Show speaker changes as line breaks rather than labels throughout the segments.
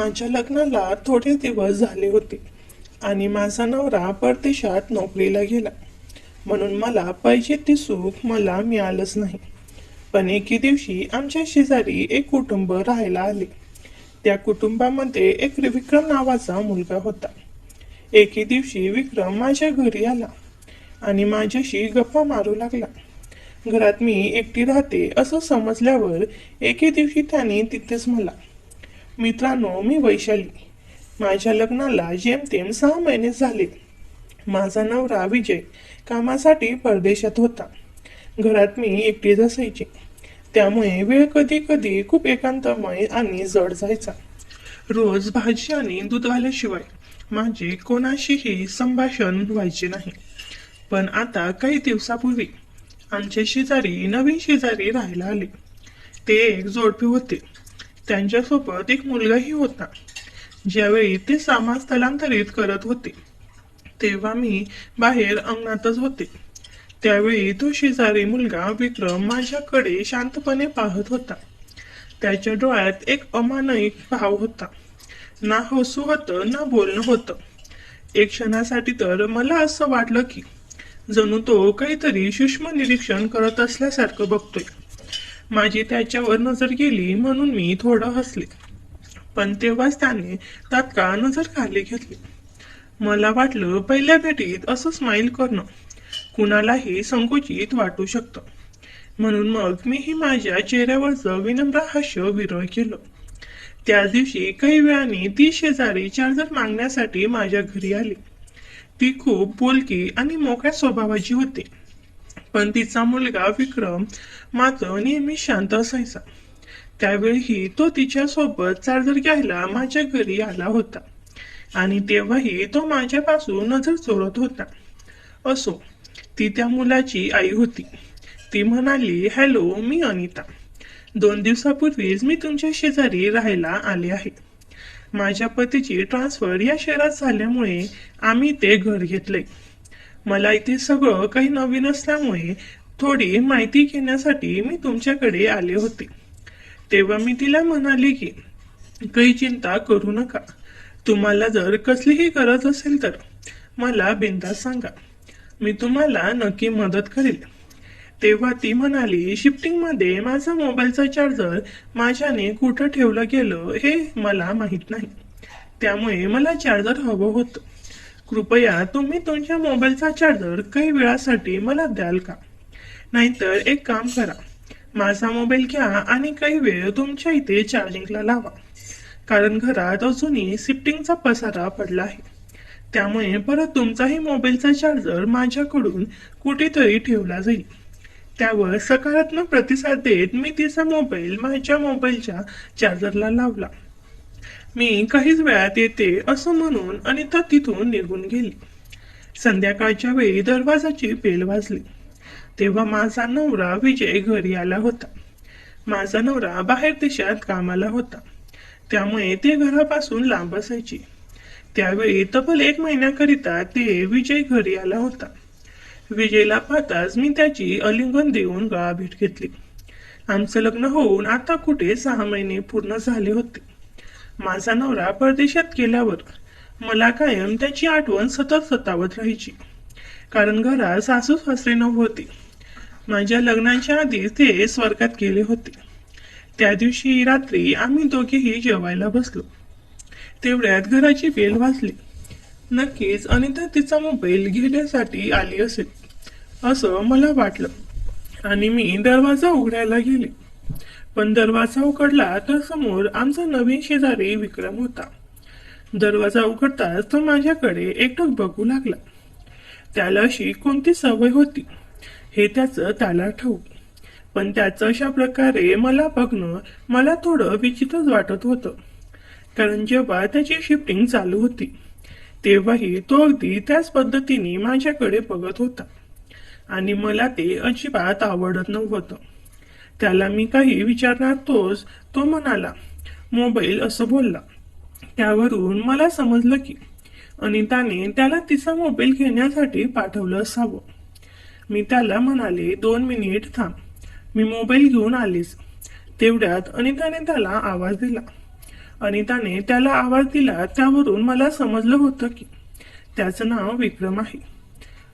माझ्या लग्नाला थोडे दिवस झाले होते आणि माझा नवरा परदेशात नोकरीला गेला, म्हणून मला पाहिजे ते सुख मला मिळालंच नाही. पण एके दिवशी आमच्या शेजारी एक कुटुंब राहायला आले. त्या कुटुंबामध्ये एक विक्रम नावाचा मुलगा होता. एके दिवशी विक्रम माझ्या घरी आला आणि माझ्याशी गप्पा मारू लागला. घरात मी एकटी राहते असं समजल्यावर एके दिवशी त्याने तिथेच मला, मित्रांनो, मी वैशाली. माझ्या लग्नाला जेमतेम 6 महिने झाले. माझा नवरा विजय कामासाठी परदेशात होता. घरात मी एकटीच असायची, त्यामुळे वेळ कधी कधी खूप एकांतमय आणि जड जायचा. रोज भाजी आणि दूध आल्याशिवाय माझे कोणाशीही संभाषण व्हायचे नाही. पण आता काही दिवसापूर्वी आमचे शेजारी नवीन शेजारी राहायला आले. ते एक जोडपे होते. त्यांच्यासोबत एक मुलगाही होता. ज्यावेळी ते सामान स्थलांतरित करत होते तेव्हा मी बाहेर अंगणातच होते. त्यावेळी तो शेजारी मुलगा विक्रम माझ्याकडे शांतपणे पाहत होता. त्याच्या डोळ्यात एक अमानयिक भाव होता. ना हसू होतं ना बोलणं होतं. एक क्षणासाठी तर मला असं वाटलं की जणू तो काहीतरी सूक्ष्म निरीक्षण करत असल्यासारखं बघतोय. माझी त्याच्यावर नजर गेली म्हणून मी थोडं हसले, पण तेव्हाच त्याने तात्काळ नजर खाली घेतली. मला वाटलं पहिल्या भेटीत असं स्माईल करणं कुणालाही संकुचित वाटू शकतं, म्हणून मग मीही माझ्या चेहऱ्यावरचं विनम्र हास्य विरळ केलं. त्याच दिवशी काही वेळाने ती शेजारी चार्जर मागण्यासाठी माझ्या घरी आली. ती खूप बोलकी आणि मोकळ्या स्वभावाची होती, पण तिचा मुलगा विक्रम मात्र नेहमी शांत असायचा. त्यावेळीही तो तिच्यासोबत चार्जर घ्यायला माझ्या घरी आला होता आणि तेव्हाही तो माझ्यापासून नजर चोरत होता. असो, ती त्या मुलाची आई होती. ती म्हणाली, हॅलो, मी अनिता. 2 दिवसापूर्वीच मी तुमच्या शेजारी राहायला आले आहे. माझ्या पतीची ट्रान्सफर या शहरात झाल्यामुळे आम्ही ते घर घेतले. मला इथे सगळं काही नवीन असल्यामुळे थोडी माहिती घेण्यासाठी मी तुमच्याकडे आले होते. तेव्हा मी तिला म्हणाले की काही चिंता करू नका. तुम्हाला जर कसलीही गरज असेल तर मला बिनधास्त सांगा. मी तुम्हाला नक्की मदत करेल. तेव्हा ती म्हणाली, शिफ्टिंगमध्ये माझा मोबाईलचा चार्जर माझ्याने कुठं ठेवलं गेलं हे मला माहीत नाही. त्यामुळे मला चार्जर हवं होतं. कृपया तुम्ही तुमच्या मोबाईलचा चार्जर काही वेळासाठी मला द्याल का? नाहीतर एक काम करा, माझा मोबाईल घ्या आणि काही वेळ तुमच्या इथे चार्जिंगला लावा. कारण घरात अजूनही शिफ्टिंगचा पसारा पडला आहे. त्यामुळे परत तुमचाही मोबाईलचा चार्जर माझ्याकडून कुठेतरी ठेवला जाईल. त्यावर सकारात्मक प्रतिसाद देत मी तिचा मोबाईल माझ्या मोबाईलच्या चार्जरला लावला. मी काहीच वेळात येते असं म्हणून अनिता तिथून निघून गेली. संध्याकाळच्या वेळी दरवाजाची बेल वाजली. तेव्हा माझा नवरा विजय घरी आला होता. माझा नवरा बाहेर देशात कामाला होता, त्यामुळे ते घरापासून लांब असायचे. त्यावेळी तब्बल 1 महिन्याकरिता ते विजय घरी आला होता. विजयला पाहताच मी त्याची आलिंगन देऊन गळाभेट घेतली. आमचं लग्न होऊन आता कुठे 6 महिने पूर्ण झाले होते. माझा नवरा परदेशात गेल्यावर मला कायम त्याची आठवण सतत सतावत राहायची, कारण घरात सासू सासरे नव्हते. माझ्या लग्नाच्या आधी ते स्वर्गात गेले होते. त्या दिवशी रात्री आम्ही दोघेही जेवायला बसलो. तेवढ्यात घराची बेल वाजली. नक्कीच अनिता तिचा मोबाईल घेण्यासाठी आली असेल असं मला वाटलं आणि मी दरवाजा उघडायला गेले. पण दरवाजा उघडला तर समोर आमचा नवीन शेजारी विक्रम होता. दरवाजा उघडताच तो माझ्याकडे एकटक बघू लागला. त्याला अशी कोणती सवय होती हे त्याचं त्याला ठाऊक, पण त्याचं अशा प्रकारे मला बघणं मला थोडं विचित्रच वाटत होतं. कारण जेव्हा त्याची शिफ्टिंग चालू होती तेव्हाही तो अगदी त्याच पद्धतीने माझ्याकडे बघत होता आणि मला ते अजिबात आवडत नव्हतं. त्याला मी काही विचारणार तो म्हणाला, मोबाईल, असं बोलला. त्यावरून मला समजलं की अनिताने त्याला तिचा मोबाईल घेण्यासाठी पाठवलं असावं. मी त्याला म्हणाले, 2 मिनिट थांब, मी मोबाईल घेऊन आलीच. तेवढ्यात अनिताने त्याला आवाज दिला. अनिताने त्याला आवाज दिला त्यावरून मला समजलं होतं की त्याचं नाव विक्रम आहे.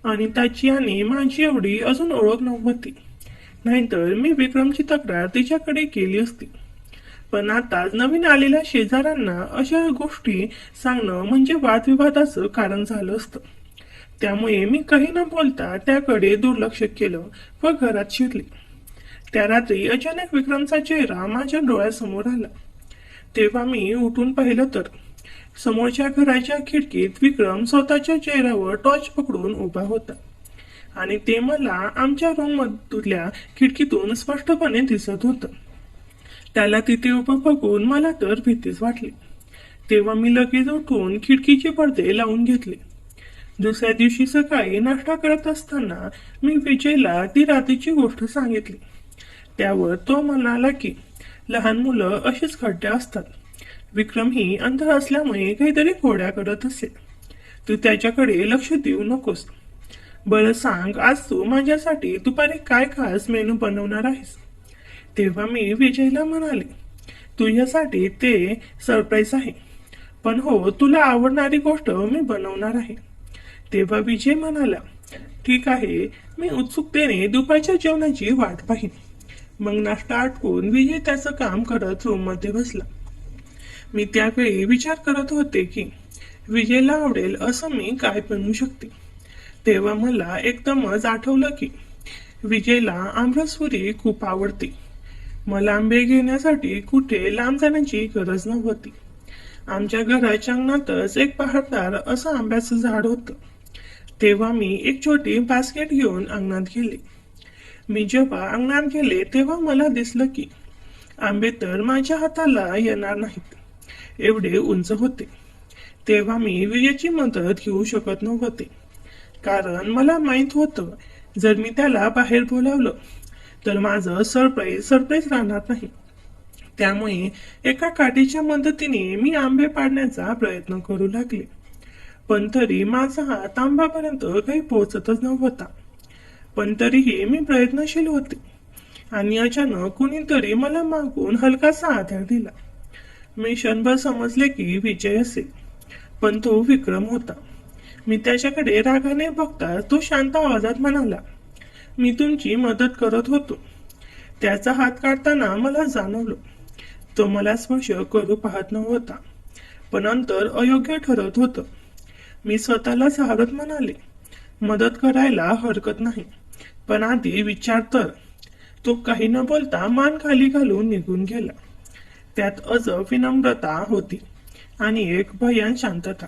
अनिताची आणि माझी एवढी अजून ओळख नव्हती, नाहीतर मी विक्रमची तक्रार तिच्याकडे केली असती. पण आता नवीन आलेल्या शेजाऱ्यांना अशा गोष्टी सांगणं म्हणजे वादविवादाचं कारण झालं असतं. त्यामुळे मी काही न बोलता त्याकडे दुर्लक्ष केलं व घरात शिरले. त्या रात्री अचानक विक्रमचा चेहरा माझ्या डोळ्यासमोर आला. तेव्हा मी उठून पाहिलं तर समोरच्या घराच्या खिडकीत विक्रम स्वतःच्या चेहऱ्यावर टॉर्च पकडून उभा होता आणि ते मला आमच्या रूम मधल्या खिडकीतून स्पष्टपणे दिसत होतं. त्याला तिथे उभं बघून मला तर भीतीच वाटली. तेव्हा मी लगेच उठून खिडकीचे पडदे लावून घेतले. दुसऱ्या दिवशी सकाळी नाश्ता करत असताना मी विजयला ती रात्रीची गोष्ट सांगितली. त्यावर तो म्हणाला की लहान मुलं अशीच खड्डे असतात. विक्रम ही अंध असल्यामुळे काहीतरी खोड्या करत असेल. तू त्याच्याकडे लक्ष देऊ नकोस. बरं सांग, आज तू माझ्यासाठी दुपारी काय खास मेनू बनवणार आहेस? तेव्हा मी विजयला म्हणाले, तुझ्यासाठी ते सरप्राईज आहे, पण हो, तुला आवडणारी गोष्ट मी बनवणार आहे. तेव्हा विजय म्हणाला, ठीक आहे, मी उत्सुकतेने दुपारच्या जेवणाची वाट पाहीन. मग नाश्ता आटपून विजय त्याचं काम करत रूममध्ये बसला. मी त्यावेळी विचार करत होते की विजयला आवडेल असं मी काय बनवू शकते. तेव्हा मला एकदमच आठवलं की विजयला आमरसपुरी खूप आवडते. मला आंबे घेण्यासाठी कुठे लांब जाण्याची गरज नव्हती. आमच्या घराच्या अंगणातच एक पहाडदार असं आंब्याचं झाड होतं. तेव्हा मी एक छोटी बास्केट घेऊन अंगणात गेले. मी जेव्हा अंगणात गेले तेव्हा मला दिसलं की आंबे तर माझ्या हाताला येणार नाहीत, एवढे उंच होते. तेव्हा मी विजयची मदत घेऊ शकत नव्हते, कारण मला माहित होतं जर मी त्याला बाहेर बोलावलं तर माझं सरप्राईज राहणार नाही. त्यामुळे एका काठीच्या मदतीने मी आंबे पाडण्याचा प्रयत्न करू लागले. पण तरी माझा हात आंब्यापर्यंत काही पोहोचतच नव्हता. पण तरीही मी प्रयत्नशील होते आणि अचानक कुणीतरी मला मागून हलकासा आधार दिला. मी क्षणभर समजले की विजय असेल, पण तो विक्रम होता. मी त्याच्याकडे रागाने बघता तो शांत आवाजात म्हणाला, मी तुमची मदत करत होतो. त्याचा हात काढताना मला जाणवलं तो मला स्पर्श करू पाहत नव्हता, पण अंतर अयोग्य ठरत होतं. मी स्वतःला सावरत म्हणाले, मदत करायला हरकत नाही, पण आधी विचार तर. तो काही न बोलता मान खाली घालून निघून गेला. त्यात अजब विनम्रता होती आणि एक भयान शांतता.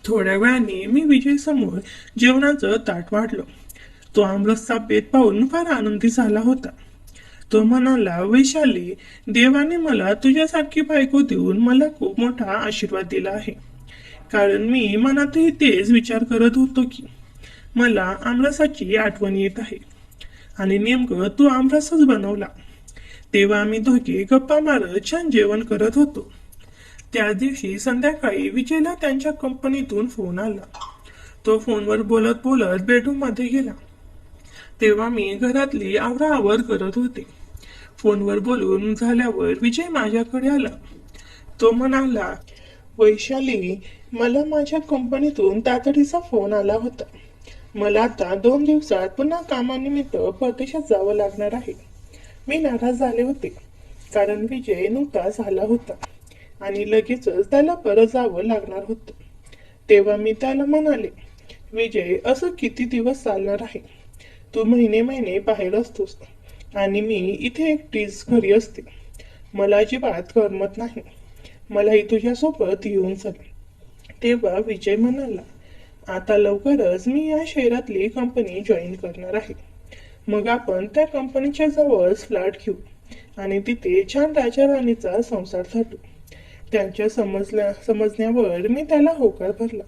थोड्या वेळाने मी विजय समोर जेवणाचं ताट वाढलं. तो आमरसचा बेत पाहून फार आनंदी झाला होता. तो म्हणाला, वैशाली, देवाने मला तुझ्यासारखी बायको देऊन मला खूप मोठा आशीर्वाद दिला आहे. कारण मी मनातही तेच विचार करत होतो की मला आमरसाची आठवण येत आहे आणि नेमकं तू आमरसच बनवला. तेव्हा आम्ही दोघे गप्पा मारत छान जेवण करत होतो. त्या दिवशी संध्याकाळी विजयला त्यांच्या कंपनीतून फोन आला. तो फोनवर बोलत बोलत बेडरूम मध्ये गेला. तेव्हा मी घरातली आवराआवर करत होते. फोनवर बोलून झाल्यावर विजय माझ्याकडे आला. तो म्हणाला, वैशाली, मला माझ्या कंपनीतून तातडीचा फोन आला होता. मला आता 2 दिवसात पुन्हा कामानिमित्त परदेशात जावं लागणार आहे. मी नाराज झाले होते, कारण विजय नुकताच आला होता आणि लगेचच त्याला परत जावं लागणार होतं. तेव्हा मी त्याला म्हणाले, विजय, असं किती दिवस चालणार आहे? तू महिने महिने बाहेर असतोस आणि मी इथे एकटीच घरी असते. मला अजिबात करमत नाही. मलाही तुझ्यासोबत येऊन चल. तेव्हा विजय म्हणाला, आता लवकरच मी या शहरातली कंपनी जॉईन करणार आहे. मग आपण त्या कंपनीच्या जवळच फ्लॅट घेऊ आणि तिथे छान राजा राणीचा संसार थाटू. त्यांच्या समजण्यावर मी त्याला होकार भरला.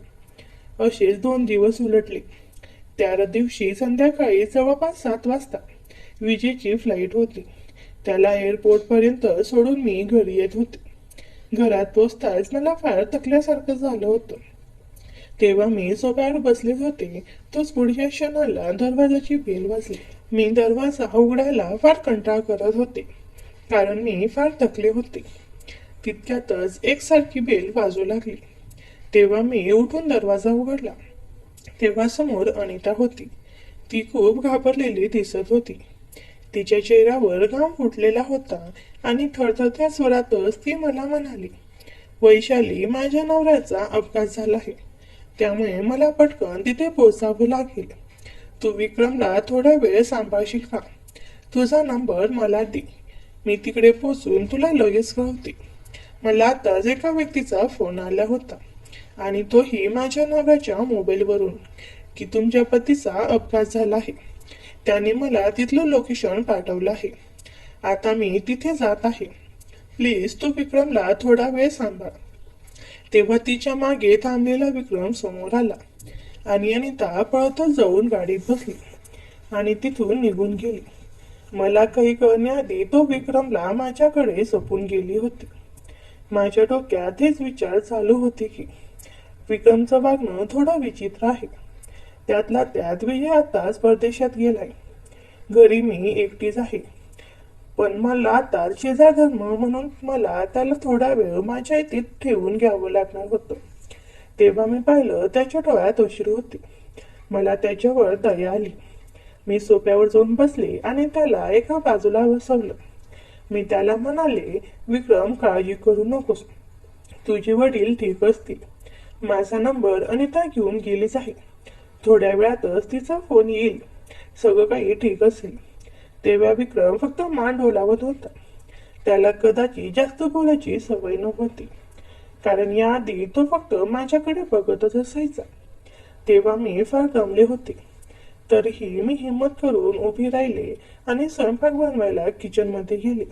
असेच 2 दिवस उलटले. त्या दिवशी संध्याकाळी जवळपास 7 वाजता विजयची फ्लाईट होती. त्याला एअरपोर्टपर्यंत सोडून मी घरी येत होते. घरात पोचताच मला फार थकल्यासारखं झालं होतं. तेव्हा मी सोफ्यावर बसले होते. तोच पुढच्या क्षणाला दरवाजाची बेल वाजली. मी दरवाजा उघडायला फार कंटाळ करत होते, कारण मी फार थकले होते. तितक्यातच एकसारखी बेल वाजू लागली. तेव्हा मी उठून दरवाजा उघडला. तेव्हा समोर अनिता होती. ती खूप घाबरलेली दिसत होती. तिच्या चेहऱ्यावर घाम फुटलेला होता आणि थरथरत्या स्वरातच ती मला म्हणाली, वैशाली, माझ्या नवऱ्याचा अपघात झाला आहे, त्यामुळे मला पटकन तिथे पोहोचावं लागेल. तू विक्रमला थोडा वेळ सांभाळशील का? तुझा नंबर मला दे. मी तिकडे पोहोचून तुला लगेच कळवते. मला आताच एका व्यक्तीचा फोन आला होता आणि तोही माझ्या नवऱ्याच्या मोबाईलवरून की तुमच्या पतीचा अपघात झाला आहे. त्याने मला तिथलं लोकेशन पाठवलं आहे. आता मी तिथे जात आहे. प्लीज तू विक्रमला थोडा वेळ सांभाळ. तेव्हा तिच्या मागे थांबलेला विक्रम समोर आला आणि अनिता पळतच जाऊन गाडीत बसली आणि तिथून निघून गेली. मला काही कळण्याआधी तो विक्रमला माझ्याकडे सोपून गेली होती. माझ्या डोक्यात हेच विचार चालू होते की विक्रमचं वागणं थोडं विचित्र आहे. त्यातला त्यात विजय आताच परदेशात गेलाय. घरी मी एकटीच आहे. पण मला आता शेजार धर्म म्हणून मला त्याला थोडा वेळ माझ्या इथे ठेवून घ्यावं लागणार होतं. तेव्हा मी पाहिलं त्याच्या डोळ्यात अश्रू होते. मला त्याच्यावर दया आली. मी सोफ्यावर जाऊन बसले आणि त्याला एका बाजूला बसवलं. मी त्याला म्हणाले, विक्रम, काळजी करू नकोस. तुझे वडील ठीक असतील. माझा नंबर अनिता घेऊन गेलीच आहे. थोड्या वेळातच तिचा फोन येईल. सगळं काही ठीक असेल. तेव्हा विक्रम फक्त मान डोलावत होता. त्याला कदाचित जास्त बोलायची सवय नव्हती, कारण याआधी तो फक्त माझ्याकडे बघतच असायचा. तेव्हा मी फार दमले होते. तरीही मी हिम्मत करून उभी राहिले आणि स्वयंपाक बनवायला किचनमध्ये गेले.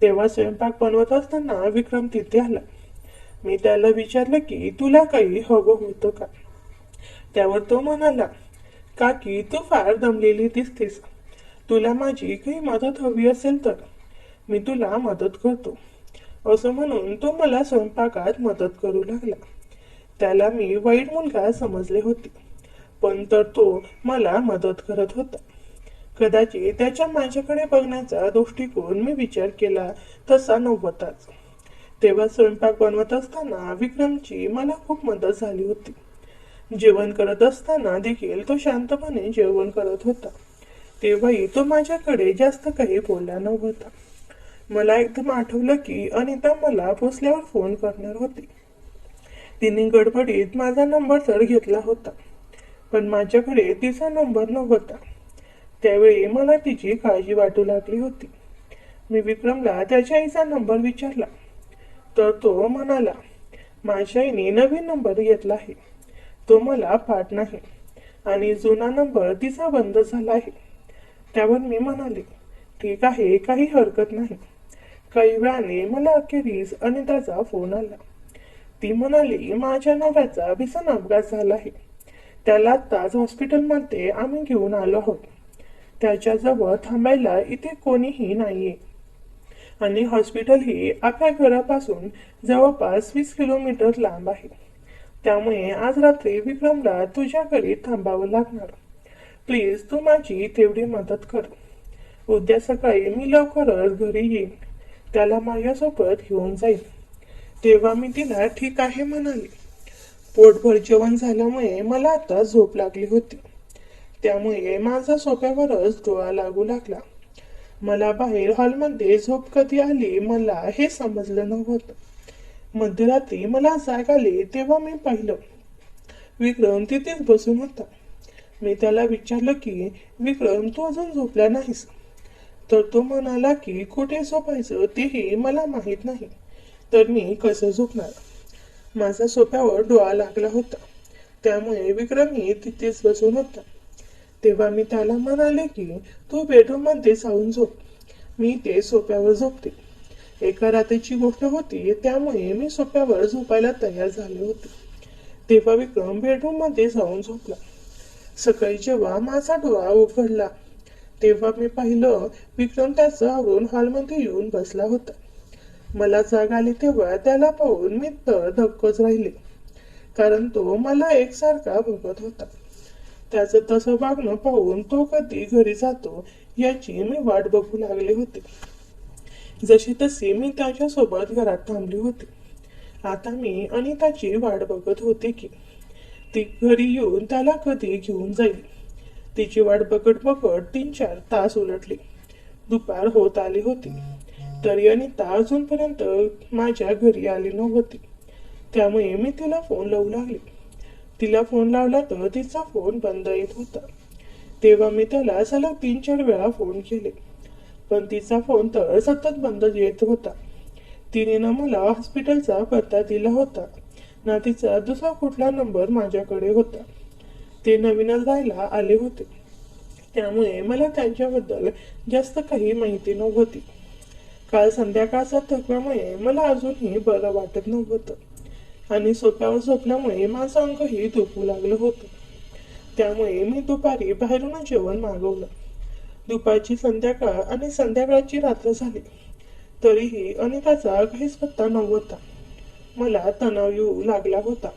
तेव्हा स्वयंपाक बनवत असताना विक्रम तिथे आला. मी त्याला विचारलं की तुला काही हवं होतं का? त्यावर तो म्हणाला, काकी, तू फार दमलेली दिसतेस. तुला माझी काही मदत हवी असेल तर मी तुला मदत करतो. असं म्हणून तो मला स्वयंपाकात मदत करू लागला. त्याला मी वाईट मुलगा समजले होते, पण तर तो मला मदत करत होता. कदाचित त्याच्या माझ्याकडे बघण्याचा दृष्टिकोन मी विचार केला तसा नव्हताच. तेव्हा स्वयंपाक बनवत असताना विक्रमची मला खूप मदत झाली होती. जेवण करत असताना देखील तो शांतपणे जेवण करत होता. तेव्हाही तो माझ्याकडे जास्त काही बोलला नव्हता. मला एकदम आठवलं की अनिता मला पोचल्यावर फोन करणार होती. तिने गडबडीत माझा नंबर तर घेतला होता, पण माझ्याकडे तिचा नंबर नव्हता. त्यावेळी मला तिची काळजी वाटू लागली होती. मी विक्रमला त्याच्या आईचा नंबर विचारला, तर तो म्हणाला, माझ्या आईने नवीन नंबर घेतला आहे. तो मला पाठ नाही आणि जुना नंबर तिचा बंद झाला आहे. त्यावर मी म्हणाले, ठीक आहे, काही हरकत नाही. काही वेळाने मला अखेरीस अनिताचा फोन आला. ती म्हणाली, माझ्या नवऱ्याचा भीषण अपघात झाला आहे. त्याला आत्ताच हॉस्पिटलमध्ये आम्ही घेऊन आलो आहोत. त्याच्याजवळ थांबायला इथे कोणीही नाहीये आणि हॉस्पिटलही आपल्या घरापासून जवळपास 20 किलोमीटर लांब आहे. त्यामुळे आज रात्री विक्रमला तुझ्या घरी थांबावं लागणार. प्लीज तू माझी तेवढी मदत कर. उद्या सकाळी मी लवकरच घरी येईन. त्याला माझ्यासोबत घेऊन जाईल. तेव्हा मी तिला ठीक आहे म्हणाले. पोटभर जेवण झाल्यामुळे मला आता झोप लागली होती. त्यामुळे माझा सोफ्यावरच डोळा लागू लागला. मला बाहेर हॉलमध्ये झोप कधी आली मला हे समजलं नव्हतं. मध्यरात्री मला जाग आली तेव्हा मी पाहिलं विक्रम तिथेच बसून होता. मी त्याला विचारलं की विक्रम, तू अजून झोपला नाहीस? तर तो म्हणाला की कुठे झोपायचं तेही मला माहीत नाही, तर मी कसं झोपणार. माझा सोफ्यावर डोळा लागला होता, त्यामुळे विक्रमही तिथेच बसून होता. तेव्हा मी त्याला म्हणाले की तू बेडरूममध्ये जाऊन झोप, मी ते सोफ्यावर झोपते. एका रात्रीची गोष्ट होती, त्यामुळे मी सोफ्यावर झोपायला तयार झाले होते. तेव्हा विक्रम बेडरूममध्ये जाऊन झोपला. सकाळी जेव्हा माझा डोळा उघडला तेव्हा मी पाहिलं विक्रम त्याचं आवरून हॉलमध्ये येऊन बसला होता. मला जाग आली तेव्हा त्याला पाहून मी तर धक्कच राहिले, कारण तो मला एकसारखा बघत होता. त्याचं तसं वागणं पाहून तो कधी घरी जातो याची मी वाट बघू लागले होते. जशी तशी मी त्याच्यासोबत घरात थांबली होती. आता मी अनिताची वाट बघत होते की ती घरी येऊन त्याला कधी घेऊन जाईल. तिची वाट बघत बघत 3-4 तास उलटले. दुपार होत आली होती, तरी अनिता अजूनपर्यंत माझ्या घरी आली नव्हती. त्यामुळे मी तिला फोन लावू लागले. तिला फोन लावला तर तिचा फोन बंद येत होता. तेव्हा मी त्याला सलग 3-4 वेळा फोन केले, पण तिचा फोन तर सतत बंद येत होता. तिने ना मला हॉस्पिटलचा पत्ता दिला होता, ना तिचा दुसरा कुठला नंबर माझ्याकडे होता. ते नवीनच राहायला आले होते, त्यामुळे मला त्यांच्याबद्दल जास्त काही माहिती नव्हती. काल संध्याकाळच्या थकव्यामुळे मला अजूनही बरं वाटत नव्हतं आणि सोप्यावर झोपल्यामुळे माझं अंगही दुखू लागलं होतं. त्यामुळे मी दुपारी बाहेरूनच जेवण मागवलं. दुपारची संध्याकाळ आणि संध्याकाळची रात्र झाली, तरीही अनिताचा काहीच पत्ता नव्हता. मला तणाव येऊ लागला होता,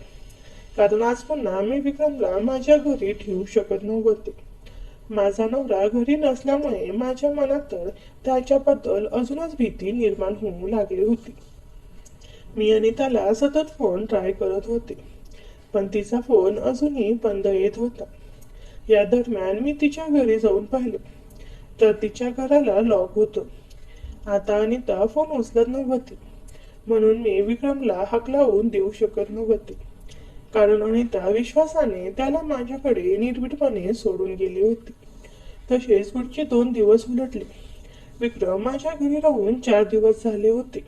कारण आज पुन्हा मी विक्रमला माझ्या घरी ठेवू शकत नव्हते. माझा नवरा घरी नसल्यामुळे माझ्या मनात तर त्याच्याबद्दल अजूनच भीती निर्माण होऊ लागली होती. मी अनिताला सतत फोन ट्राय करत होते, पण तिचा फोन अजूनही बंद येत होता. या दरम्यान मी तिच्या घरी जाऊन पाहिलं, तर तिच्या घराला लॉक होतं. आता अनिता फोन उचलत नव्हती, म्हणून मी विक्रमला हाक लावून देऊ शकत नव्हते, कारण अनिता विश्वासाने त्याला माझ्याकडे निर्भीडपणे सोडून गेली होती. तसेच पुढचे 2 दिवस उलटले. विक्रम माझ्या घरी राहून 4 दिवस झाले होते.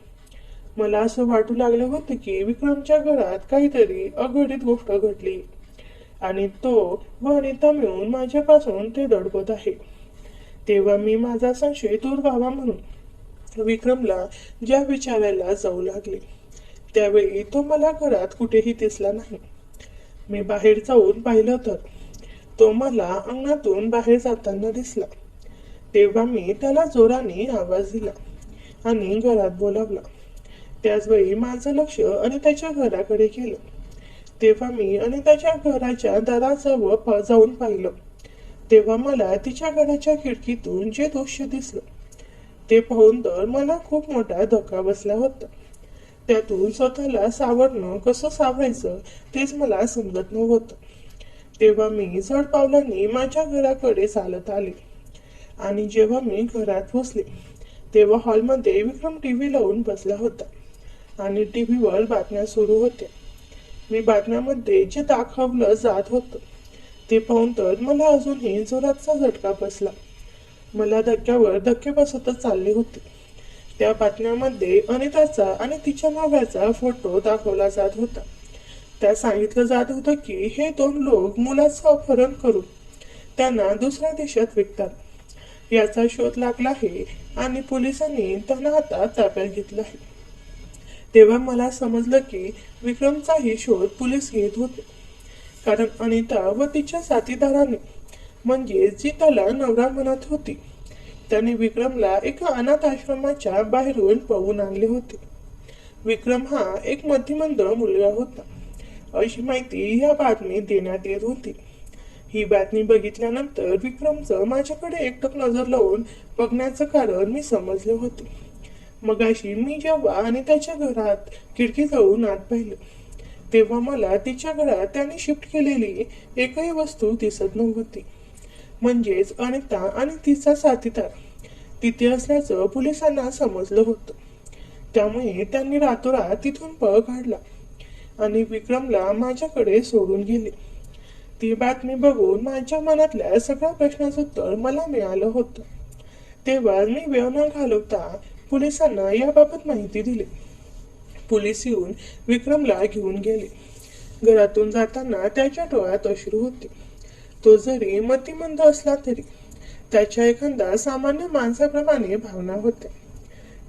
मला असं वाटू लागलं होतं की विक्रमच्या घरात काहीतरी अघटित गोष्ट घडली आणि तो व अनिता मिळून माझ्यापासून ते दडपत आहे. तेव्हा मी माझा संशय दूर व्हावा म्हणून विक्रमला ज्या विचारायला जाऊ लागले, त्यावेळी तो मला घरात कुठेही दिसला नाही. मी बाहेर जाऊन पाहिलं तर तो मला अंगणातून बाहेर जाताना दिसला. तेव्हा मी त्याला जोराने आवाज दिला आणि घरात बोलावला. त्याचवेळी माझं लक्ष अनिताच्या घराकडे गेलं. तेव्हा मी अनिताच्या घराच्या दाराजवळ जाऊन पाहिलं. तेव्हा मला तिच्या घराच्या खिडकीतून जे दृश्य दिसलं ते पाहून तर मला खूप मोठा धक्का बसला होता. त्यातून स्वतःला सावरणं कसं सावरायचं तेच मला समजत नव्हतं. तेव्हा मी जड पावलांनी माझ्या घराकडे चालत आले आणि जेव्हा मी घरात पोहोचले, तेव्हा हॉलमध्ये विक्रम टीव्ही लावून बसला होता आणि टीव्हीवर बातम्या सुरू होत्या. मी बातम्यामध्ये जे दाखवलं जात होतं ते पाहून तर मला अजूनही जोराचा झटका बसला. मला धक्क्यावर धक्के बसतच चालले होते. त्या बातम्यामध्ये अनिताचा आणि तिच्या नवऱ्याचा फोटो दाखवला जात होता. त्यात सांगितलं जात होतं की हे 2 लोक मुलाचं अपहरण करून त्यांना दुसऱ्या देशात विकतात. याचा शोध लागला आहे आणि पोलिसांनी त्यांना आता ताब्यात घेतलं आहे. तेव्हा मला समजलं की विक्रमचाही शोध पोलीस घेत होते, कारण अनिता व तिच्या साथीदाराने, म्हणजे जी त्याला नवरा म्हणत होती, त्याने विक्रमला एका अनाथ आश्रमाच्या बाहेरून पळवून आणले होते. विक्रम हा एक मतिमंद मुलगा होता, अशी माहिती या बातमीत देण्यात येत होती. ही बातमी बघितल्यानंतर विक्रमचं माझ्याकडे एकटक नजर लावून बघण्याचं कारण मी समजले होते. मगाशी मी जेव्हा अनिताच्या घरात खिडकी जाऊन आत पाहिलं, तेव्हा मला तिच्या घरात त्याने शिफ्ट केलेली एकही वस्तू दिसत नव्हती. म्हणजेच अनिता आणि तिचा साथीदार तिथे असल्याचं पोलिसांना समजलं होतं. त्यामुळे त्यांनी रातोरात तिथून पळ काढला आणि विक्रमला माझ्याकडे सोडून गेले. ती बातमी बघून माझ्या मनातल्या सगळ्या प्रश्नाचं उत्तर मला मिळालं होतं. तेव्हा मी वेळ न घालवता पोलिसांना याबाबत माहिती दिली. पोलीस येऊन विक्रमला घेऊन गेले. घरातून जाताना त्याच्या डोळ्यात अश्रू होते. तो जरी मतिमंद असला तरी त्याच्या एखाद्या सामान्य माणसाप्रमाणे भावना होत्या.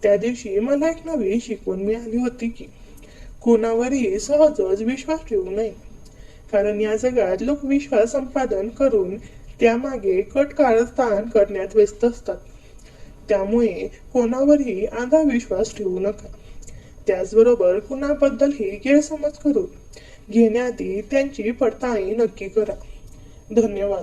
त्या दिवशी मला एक नवी शिकवण मिळाली होती की कोणावरही सहजच विश्वास ठेवू नये, कारण या जगात लोक विश्वास संपादन करून त्यामागे कट कारस्थान करण्यात व्यस्त असतात. त्यामुळे कोणावरही आंधळा विश्वास ठेवू नका. त्याचबरोबर कुणाबद्दलही गैरसमज करून घेण्याआधी त्यांची पडताळणी नक्की करा. धन्यवाद.